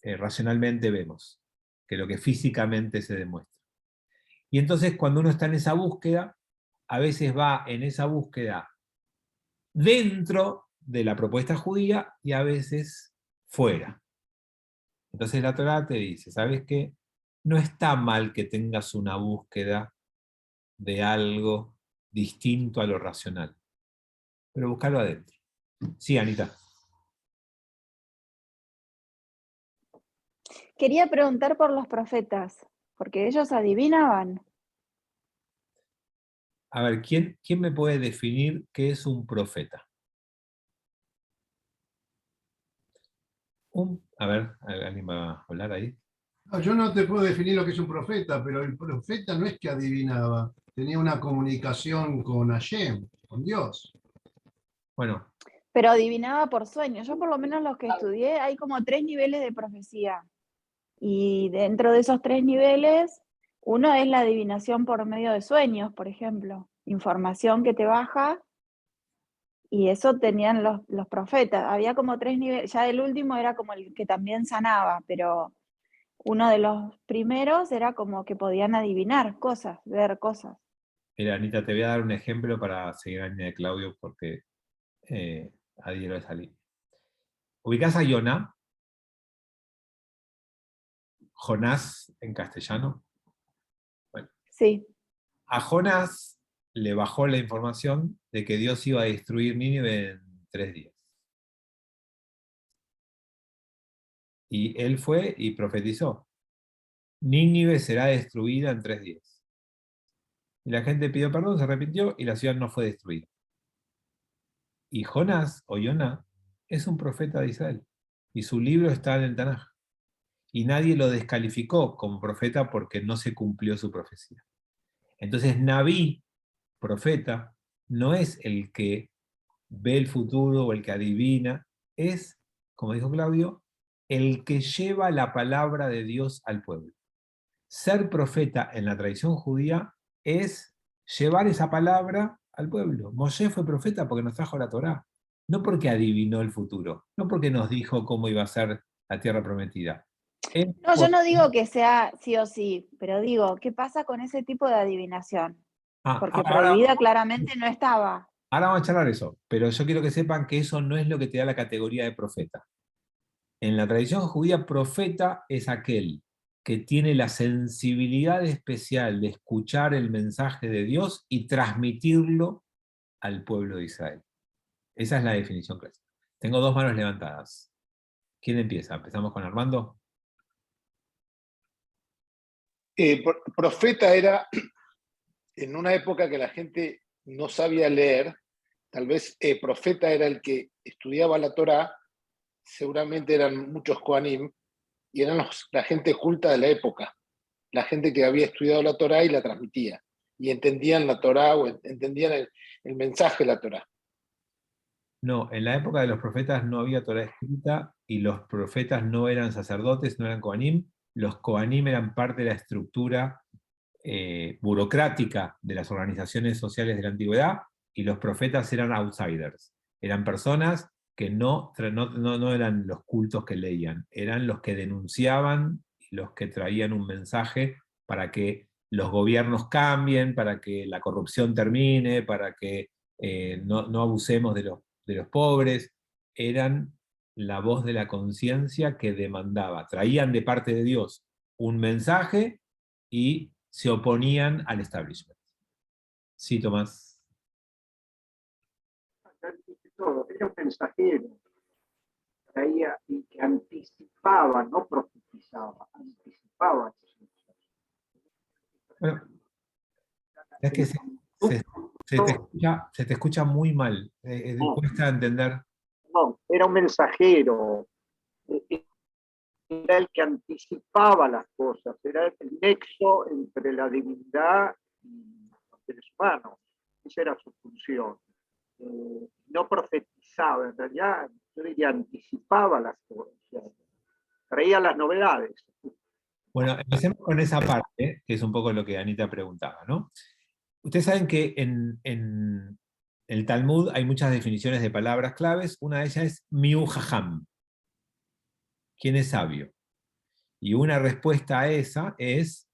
racionalmente vemos, que lo que físicamente se demuestra. Y entonces cuando uno está en esa búsqueda, a veces va en esa búsqueda dentro de la propuesta judía y a veces fuera. Entonces la Torá te dice, ¿sabes qué? No está mal que tengas una búsqueda de algo distinto a lo racional, pero buscarlo adentro. Sí, Anita. Quería preguntar por los profetas, porque ellos adivinaban. A ver, ¿quién me puede definir qué es un profeta? A ver, ¿alguien va a hablar ahí? No, yo no te puedo definir lo que es un profeta, pero el profeta no es que adivinaba, tenía una comunicación con Hashem, con Dios. Bueno. Pero adivinaba por sueños. Yo por lo menos los que estudié, hay como 3 niveles de profecía. Y dentro de esos 3 niveles, Uno es la adivinación por medio de sueños, por ejemplo. Información que te baja, y eso tenían los profetas. Había como 3 niveles, ya el último era como el que también sanaba, pero uno de los primeros era como que podían adivinar cosas, ver cosas. Mira, Anita, te voy a dar un ejemplo para seguir la línea de Claudio, porque adhiero a esa línea. ¿Ubicás a Yona? Jonás en castellano. Bueno, Sí, a Jonás le bajó la información de que Dios iba a destruir Nínive en 3 días. Y él fue y profetizó: Nínive será destruida en 3 días. Y la gente pidió perdón, se arrepintió y la ciudad no fue destruida. Y Jonás, o Yona, es un profeta de Israel. Y su libro está en el Tanaj. Y nadie lo descalificó como profeta porque no se cumplió su profecía. Entonces, Nabí, profeta, no es el que ve el futuro o el que adivina, es, como dijo Claudio, el que lleva la palabra de Dios al pueblo. Ser profeta en la tradición judía es llevar esa palabra al pueblo. Moshe fue profeta porque nos trajo la Torá, no porque adivinó el futuro, no porque nos dijo cómo iba a ser la tierra prometida. no, yo no digo que sea sí o sí, pero digo, ¿qué pasa con ese tipo de adivinación? Porque prohibida claramente no estaba. Ahora vamos a charlar eso, pero yo quiero que sepan que eso no es lo que te da la categoría de profeta. En la tradición judía, profeta es aquel que tiene la sensibilidad especial de escuchar el mensaje de Dios y transmitirlo al pueblo de Israel. Esa es la definición clásica. Tengo 2 manos levantadas. ¿Quién empieza? ¿Empezamos con Armando? Profeta era en una época que la gente no sabía leer, tal vez profeta era el que estudiaba la Torá, seguramente eran muchos Kohanim, y eran la gente culta de la época, la gente que había estudiado la Torá y la transmitía, y entendían la Torá o entendían el mensaje de la Torá. No, en la época de los profetas no había Torá escrita y los profetas no eran sacerdotes, no eran Kohanim. Los Kohanim eran parte de la estructura burocrática de las organizaciones sociales de la antigüedad, y los profetas eran outsiders. Eran personas que no eran los cultos que leían, eran los que denunciaban y los que traían un mensaje para que los gobiernos cambien, para que la corrupción termine, para que no abusemos de los pobres. Eran la voz de la conciencia que demandaba, traían de parte de Dios un mensaje y se oponían al establishment. Sí, Tomás. Era un mensajero, traía y que anticipaba, no profetizaba, anticipaba. Bueno, es que se te escucha muy mal, cuesta entender. No, era un mensajero, era el que anticipaba las cosas, era el nexo entre la divinidad y los seres humanos. Esa era su función. No profetizaba, en realidad, yo diría, anticipaba las cosas, traía las novedades. Bueno, empecemos con esa parte, que es un poco lo que Anita preguntaba, ¿no? Ustedes saben que en el Talmud hay muchas definiciones de palabras claves. Una de ellas es miu jajam. ¿Quién es sabio? Y una respuesta a esa es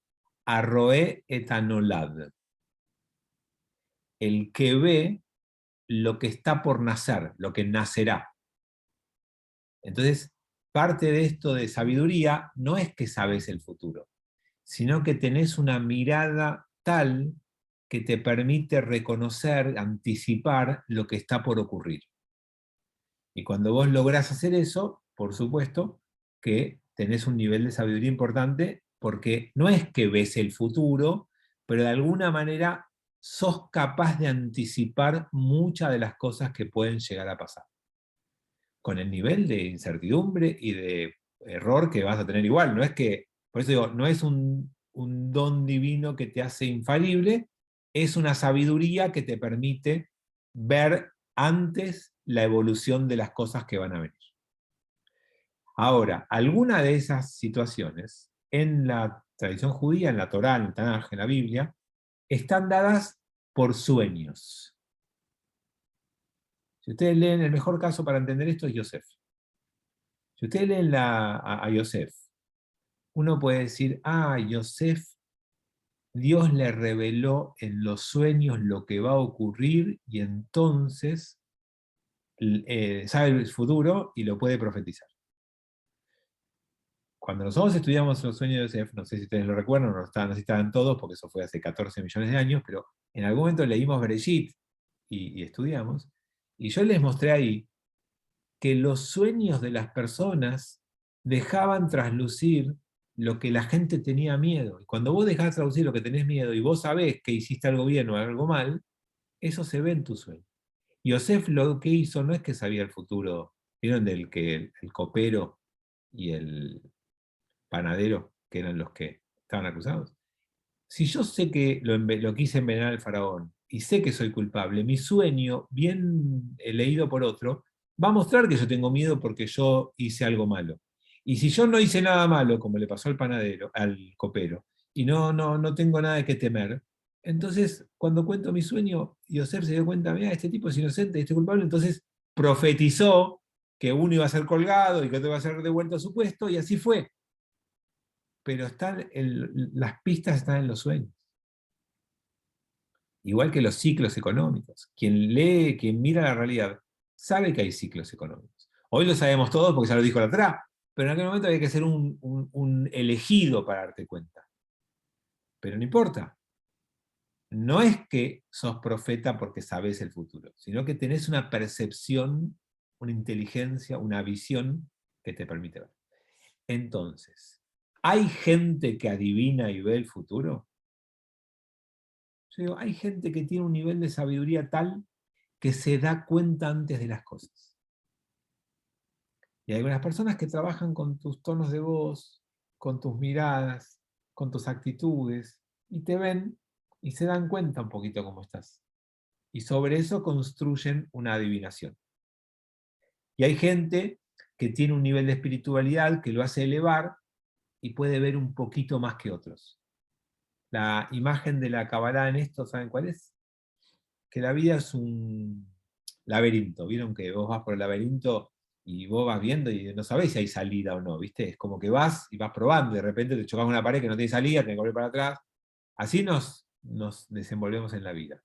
arroé etanolad. El que ve lo que está por nacer, lo que nacerá. Entonces, parte de esto de sabiduría no es que sabes el futuro, sino que tenés una mirada tal que te permite reconocer, anticipar lo que está por ocurrir. Y cuando vos lográs hacer eso, por supuesto que tenés un nivel de sabiduría importante, porque no es que ves el futuro, pero de alguna manera sos capaz de anticipar muchas de las cosas que pueden llegar a pasar. Con el nivel de incertidumbre y de error que vas a tener igual. No es que, por eso digo, no es un don divino que te hace infalible, es una sabiduría que te permite ver antes la evolución de las cosas que van a venir. Ahora, alguna de esas situaciones, en la tradición judía, en la Torá, en el Tanaj, en la Biblia, están dadas por sueños. Si ustedes leen, el mejor caso para entender esto es Yosef. Si ustedes leen a Yosef, uno puede decir, Yosef, Dios le reveló en los sueños lo que va a ocurrir y entonces sabe el futuro y lo puede profetizar. Cuando nosotros estudiamos los sueños de Yosef, no sé si ustedes lo recuerdan, no sé si estaban todos, porque eso fue hace 14 millones de años, pero en algún momento leímos Bereshit y estudiamos, y yo les mostré ahí que los sueños de las personas dejaban traslucir lo que la gente tenía miedo. Y cuando vos dejás traducir lo que tenés miedo y vos sabés que hiciste algo bien o algo mal, eso se ve en tu sueño. Yosef lo que hizo no es que sabía el futuro. ¿Vieron del que el copero y el panadero, que eran los que estaban acusados? Si yo sé que lo quise envenenar al faraón y sé que soy culpable, mi sueño, bien leído por otro, va a mostrar que yo tengo miedo porque yo hice algo malo. Y si yo no hice nada malo, como le pasó al panadero, al copero, y no tengo nada que temer, entonces cuando cuento mi sueño, Yosef se dio cuenta, mira, este tipo es inocente, este es culpable, entonces profetizó que uno iba a ser colgado y que otro iba a ser devuelto a su puesto, y así fue. Pero las pistas están en los sueños. Igual que los ciclos económicos. Quien lee, quien mira la realidad, sabe que hay ciclos económicos. Hoy lo sabemos todos porque ya lo dijo la Torá, pero en aquel momento había que ser un elegido para darte cuenta. Pero no importa. No es que sos profeta porque sabés el futuro, sino que tenés una percepción, una inteligencia, una visión que te permite ver. Entonces, ¿hay gente que adivina y ve el futuro? Yo digo, hay gente que tiene un nivel de sabiduría tal que se da cuenta antes de las cosas. Y hay algunas personas que trabajan con tus tonos de voz, con tus miradas, con tus actitudes, y te ven y se dan cuenta un poquito cómo estás. Y sobre eso construyen una adivinación. Y hay gente que tiene un nivel de espiritualidad que lo hace elevar y puede ver un poquito más que otros. La imagen de la Kabbalah en esto, ¿saben cuál es? Que la vida es un laberinto. ¿Vieron que vos vas por el laberinto y vos vas viendo y no sabés si hay salida o no? ¿Viste? Es como que vas y vas probando, y de repente te chocas con una pared que no tiene salida, tenés que volver para atrás. Así nos desenvolvemos en la vida.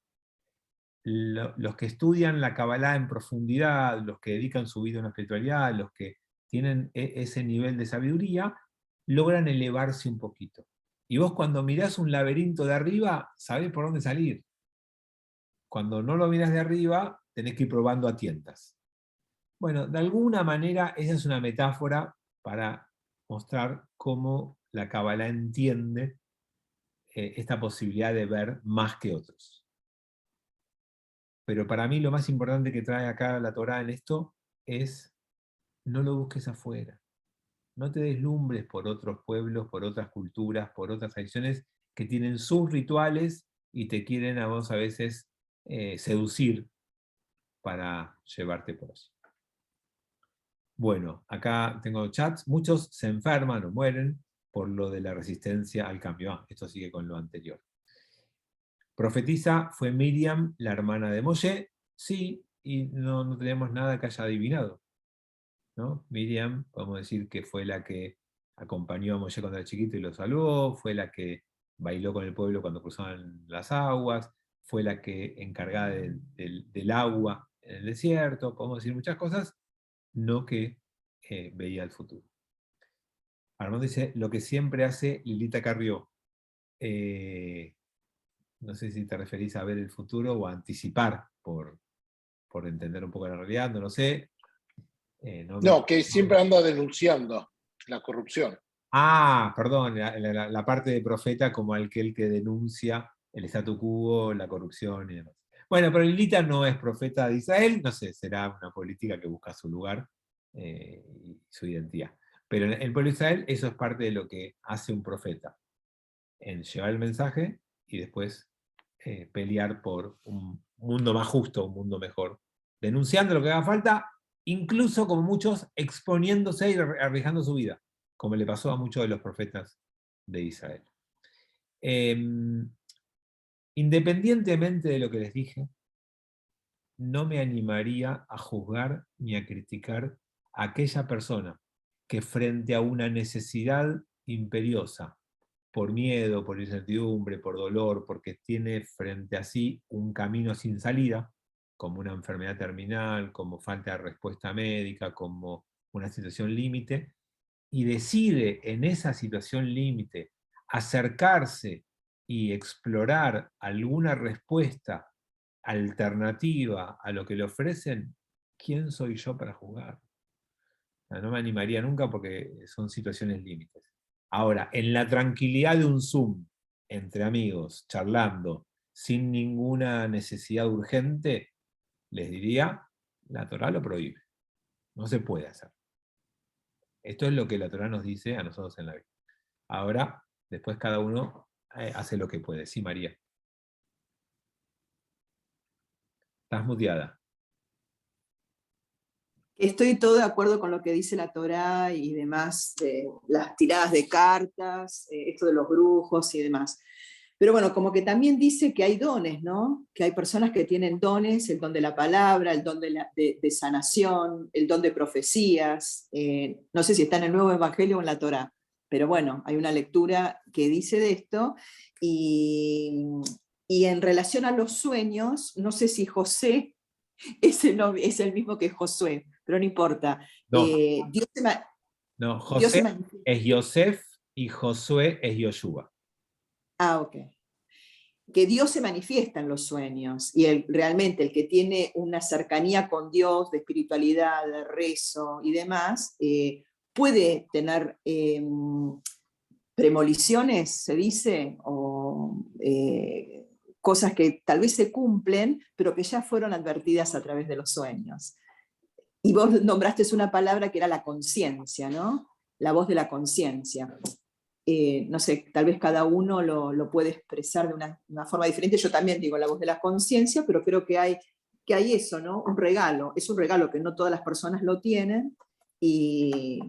Los que estudian la Kabbalah en profundidad, los que dedican su vida a una espiritualidad, los que tienen ese nivel de sabiduría, logran elevarse un poquito. Y vos cuando mirás un laberinto de arriba, sabés por dónde salir. Cuando no lo mirás de arriba, tenés que ir probando a tientas. Bueno, de alguna manera esa es una metáfora para mostrar cómo la Kabbalah entiende esta posibilidad de ver más que otros. Pero para mí lo más importante que trae acá la Torá en esto es no lo busques afuera. No te deslumbres por otros pueblos, por otras culturas, por otras tradiciones que tienen sus rituales y te quieren a vos a veces seducir para llevarte por eso. Bueno, acá tengo chats. Muchos se enferman o mueren por lo de la resistencia al cambio. Esto sigue con lo anterior. Profetisa fue Miriam, la hermana de Moshe. Sí, y no tenemos nada que haya adivinado, ¿no? Miriam, podemos decir que fue la que acompañó a Moshe cuando era chiquito y lo salvó, fue la que bailó con el pueblo cuando cruzaban las aguas, fue la que encargada del agua en el desierto, podemos decir muchas cosas, no que veía el futuro. Armando dice, lo que siempre hace Lilita Carrió. No sé si te referís a ver el futuro o a anticipar por entender un poco la realidad, no lo sé. No, que siempre anda denunciando la corrupción. Perdón, la parte de profeta como aquel que denuncia el statu quo, la corrupción y demás. Bueno, pero Lilita no es profeta de Israel, no sé, será una política que busca su lugar y su identidad. Pero en el pueblo de Israel eso es parte de lo que hace un profeta, en llevar el mensaje y después pelear por un mundo más justo, un mundo mejor, denunciando lo que haga falta, incluso como muchos exponiéndose y arriesgando su vida, como le pasó a muchos de los profetas de Israel. Independientemente de lo que les dije, no me animaría a juzgar ni a criticar a aquella persona que frente a una necesidad imperiosa, por miedo, por incertidumbre, por dolor, porque tiene frente a sí un camino sin salida, como una enfermedad terminal, como falta de respuesta médica, como una situación límite, y decide en esa situación límite acercarse y explorar alguna respuesta alternativa a lo que le ofrecen, ¿quién soy yo para juzgar? No me animaría nunca porque son situaciones límites. Ahora, en la tranquilidad de un Zoom, entre amigos, charlando, sin ninguna necesidad urgente, les diría, la Torá lo prohíbe. No se puede hacer. Esto es lo que la Torá nos dice a nosotros en la vida. Ahora, después cada uno hace lo que puede. Sí, María. Estás muteada. Estoy todo de acuerdo con lo que dice la Torá y demás, de las tiradas de cartas, esto de los brujos y demás. Pero bueno, como que también dice que hay dones, ¿no? Que hay personas que tienen dones, el don de la palabra, el don de sanación, el don de profecías. No sé si está en el Nuevo Evangelio o en la Torá, pero bueno, hay una lectura que dice de esto. Y en relación a los sueños, no sé si José es el mismo que Josué, pero no importa. No, Dios se no, Dios se José manifiesta. es Yosef y Josué es Yoshua. Ah, ok. Que Dios se manifiesta en los sueños y realmente el que tiene una cercanía con Dios, de espiritualidad, de rezo y demás, puede tener premoniciones, se dice, o cosas que tal vez se cumplen, pero que ya fueron advertidas a través de los sueños. Y vos nombraste una palabra que era la conciencia, ¿no? La voz de la conciencia. No sé, tal vez cada uno lo puede expresar de una forma diferente. Yo también digo la voz de la conciencia, pero creo que hay eso, ¿no? Un regalo. Es un regalo que no todas las personas lo tienen. Y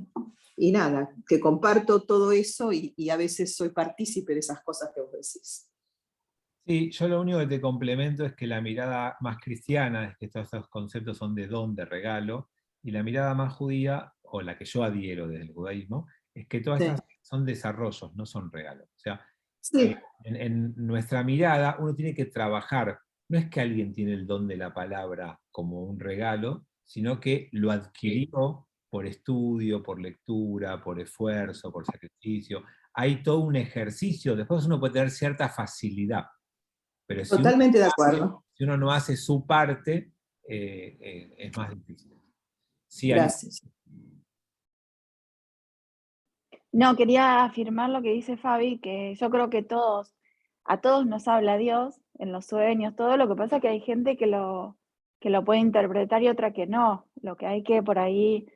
nada, que comparto todo eso y a veces soy partícipe de esas cosas que vos decís. Sí, yo lo único que te complemento es que la mirada más cristiana es que todos esos conceptos son de don, de regalo, y la mirada más judía, o la que yo adhiero desde el judaísmo, es que todas estas son desarrollos, no son regalos. O sea, en nuestra mirada uno tiene que trabajar, no es que alguien tiene el don de la palabra como un regalo, sino que lo adquirió por estudio, por lectura, por esfuerzo, por sacrificio. Hay todo un ejercicio, después uno puede tener cierta facilidad. Pero Totalmente de acuerdo. Si uno no hace su parte, es más difícil. Sí, gracias. No, quería afirmar lo que dice Fabi, que yo creo que a todos nos habla Dios en los sueños, todo. Lo que pasa es que hay gente que lo puede interpretar y otra que no. Lo que hay que por ahí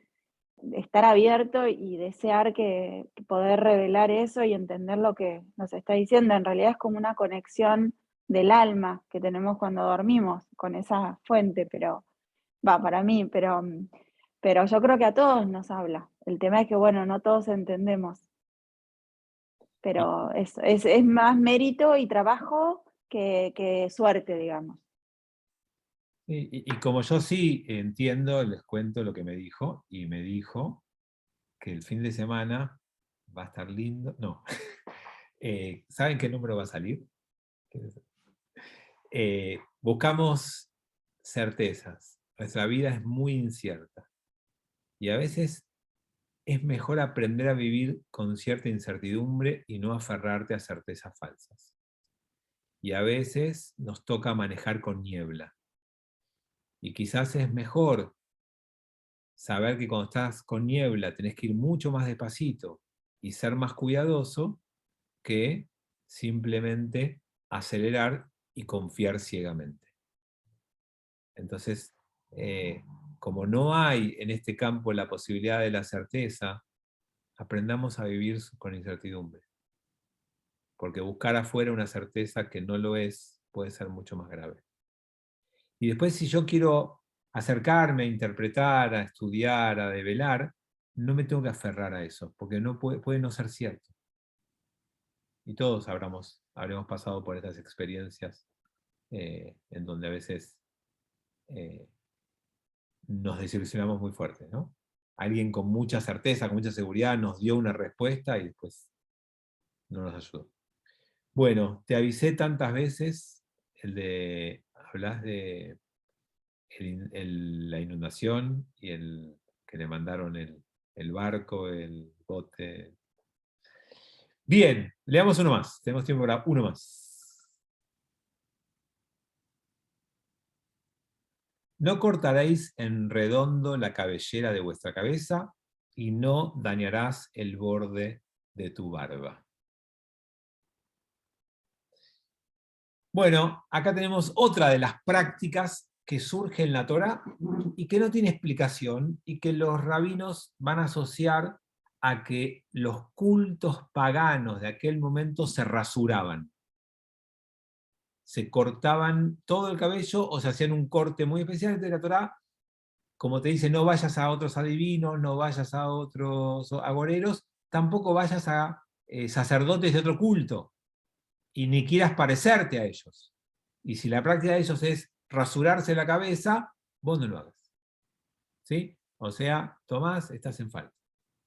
estar abierto y desear que poder revelar eso y entender lo que nos está diciendo. En realidad es como una conexión del alma que tenemos cuando dormimos con esa fuente, pero para mí, pero yo creo que a todos nos habla. El tema es que, bueno, no todos entendemos. Pero es más mérito y trabajo que suerte, digamos. Y como yo sí entiendo, les cuento lo que me dijo, y me dijo que el fin de semana va a estar lindo. No. ¿Saben qué número va a salir? Buscamos certezas. Nuestra vida es muy incierta. Y a veces es mejor aprender a vivir con cierta incertidumbre y no aferrarte a certezas falsas. Y a veces nos toca manejar con niebla. Y quizás es mejor saber que cuando estás con niebla tenés que ir mucho más despacito y ser más cuidadoso que simplemente acelerar y confiar ciegamente. Entonces, como no hay en este campo la posibilidad de la certeza, aprendamos a vivir con incertidumbre. Porque buscar afuera una certeza que no lo es puede ser mucho más grave. Y después, si yo quiero acercarme a interpretar, a estudiar, a develar, no me tengo que aferrar a eso, porque no puede no ser cierto. Y todos habremos pasado por estas experiencias en donde a veces nos desilusionamos muy fuerte, ¿no? Alguien con mucha certeza, con mucha seguridad, nos dio una respuesta y después no nos ayudó. Bueno, te avisé tantas veces, hablas de la inundación y que le mandaron el barco, el bote. Bien, leamos uno más. Tenemos tiempo para uno más. No cortaréis en redondo la cabellera de vuestra cabeza, y no dañarás el borde de tu barba. Bueno, acá tenemos otra de las prácticas que surge en la Torá y que no tiene explicación, y que los rabinos van a asociar a que los cultos paganos de aquel momento se rasuraban. Se cortaban todo el cabello o se hacían un corte muy especial de la Torá, como te dice, no vayas a otros adivinos, no vayas a otros agoreros, tampoco vayas a sacerdotes de otro culto, y ni quieras parecerte a ellos. Y si la práctica de ellos es rasurarse la cabeza, vos no lo hagas. ¿Sí? O sea, Tomás, estás en falta.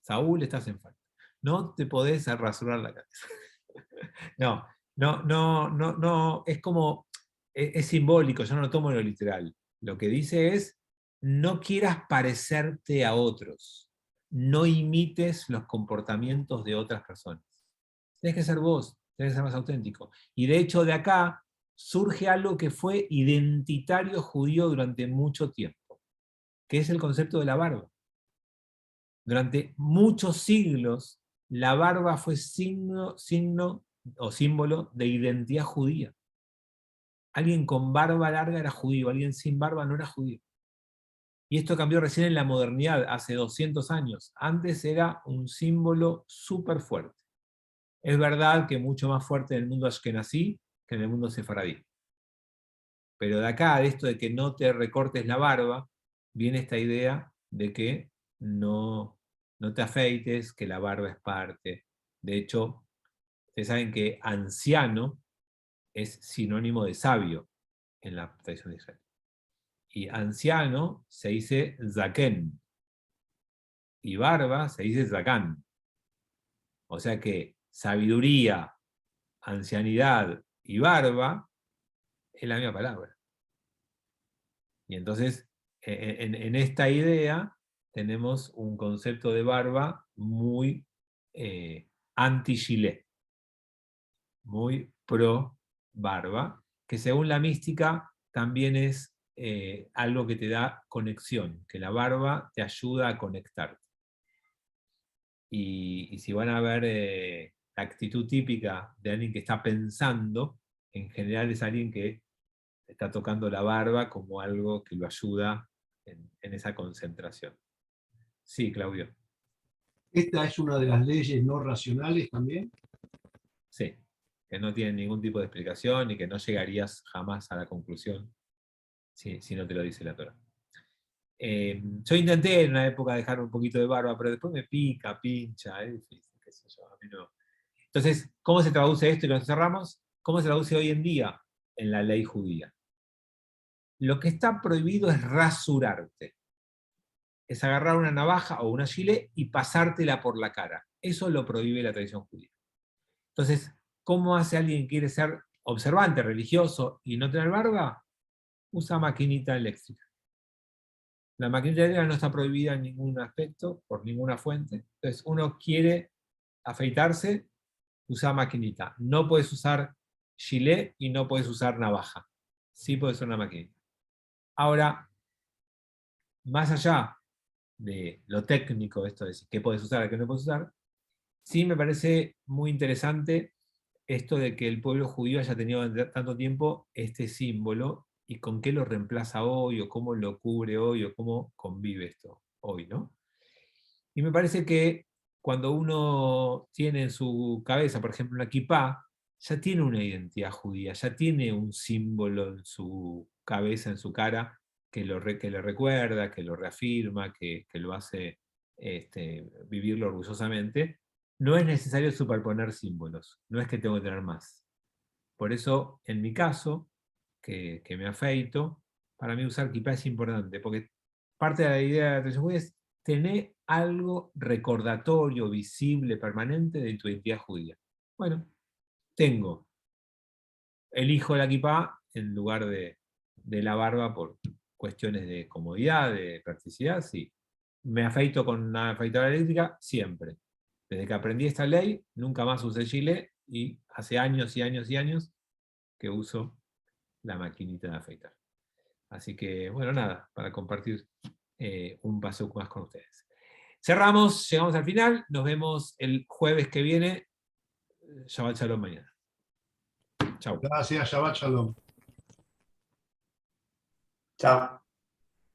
Saúl, estás en falta. No te podés rasurar la cabeza. No, es como, es simbólico, yo no lo tomo en lo literal. Lo que dice es, no quieras parecerte a otros. No imites los comportamientos de otras personas. Tienes que ser vos, tienes que ser más auténtico. Y de hecho de acá surge algo que fue identitario judío durante mucho tiempo, que es el concepto de la barba. Durante muchos siglos, la barba fue signo o símbolo de identidad judía. Alguien con barba larga era judío, alguien sin barba no era judío. Y esto cambió recién en la modernidad, hace 200 años. Antes era un símbolo súper fuerte. Es verdad que mucho más fuerte en el mundo ashkenazí que en el mundo sefaradí. Pero de acá, de esto de que no te recortes la barba, viene esta idea de que no te afeites, que la barba es parte. De hecho, ustedes saben que anciano es sinónimo de sabio en la tradición de Israel. Y anciano se dice zaken. Y barba se dice zakán. O sea que sabiduría, ancianidad y barba es la misma palabra. Y entonces, en esta idea, tenemos un concepto de barba muy anti-gilet, muy pro barba, que según la mística también es algo que te da conexión, que la barba te ayuda a conectarte. Y si van a ver la actitud típica de alguien que está pensando, en general es alguien que está tocando la barba como algo que lo ayuda en esa concentración. Sí, Claudio. ¿Esta es una de las leyes no racionales también? Sí, que no tienen ningún tipo de explicación y que no llegarías jamás a la conclusión si no te lo dice la Torá. Yo intenté en una época dejar un poquito de barba, pero después me pica, pincha, es difícil, qué sé yo, a mí no. Entonces, ¿cómo se traduce esto y lo cerramos? ¿Cómo se traduce hoy en día en la ley judía? Lo que está prohibido es rasurarte. Es agarrar una navaja o una gilet y pasártela por la cara. Eso lo prohíbe la tradición judía. Entonces, ¿cómo hace alguien que quiere ser observante, religioso y no tener barba? Usa maquinita eléctrica. La maquinita eléctrica no está prohibida en ningún aspecto, por ninguna fuente. Entonces, uno quiere afeitarse, usa maquinita. No puedes usar gilet y no puedes usar navaja. Sí puedes usar una maquinita. Ahora, más allá de lo técnico, esto de qué puedes usar y qué no puedes usar, sí me parece muy interesante esto de que el pueblo judío haya tenido tanto tiempo este símbolo y con qué lo reemplaza hoy, o cómo lo cubre hoy, o cómo convive esto hoy, ¿no? Y me parece que cuando uno tiene en su cabeza, por ejemplo, una kipá, ya tiene una identidad judía, ya tiene un símbolo en su cabeza, en su cara, que le recuerda, que lo reafirma, que lo hace vivirlo orgullosamente, no es necesario superponer símbolos, no es que tengo que tener más. Por eso, en mi caso, que me afeito, para mí usar kipá es importante, porque parte de la idea de la tradición judía es tener algo recordatorio, visible, permanente de tu identidad judía. Bueno, elijo la kipá en lugar de la barba por cuestiones de comodidad, de practicidad, sí. Me afeito con una afeitadora eléctrica siempre. Desde que aprendí esta ley, nunca más usé gilet y hace años y años y años que uso la maquinita de afeitar. Así que, bueno, nada, para compartir un paso más con ustedes. Cerramos, llegamos al final, nos vemos el jueves que viene. Shabbat Shalom mañana. Chau. Gracias, Shabbat Shalom. Chao.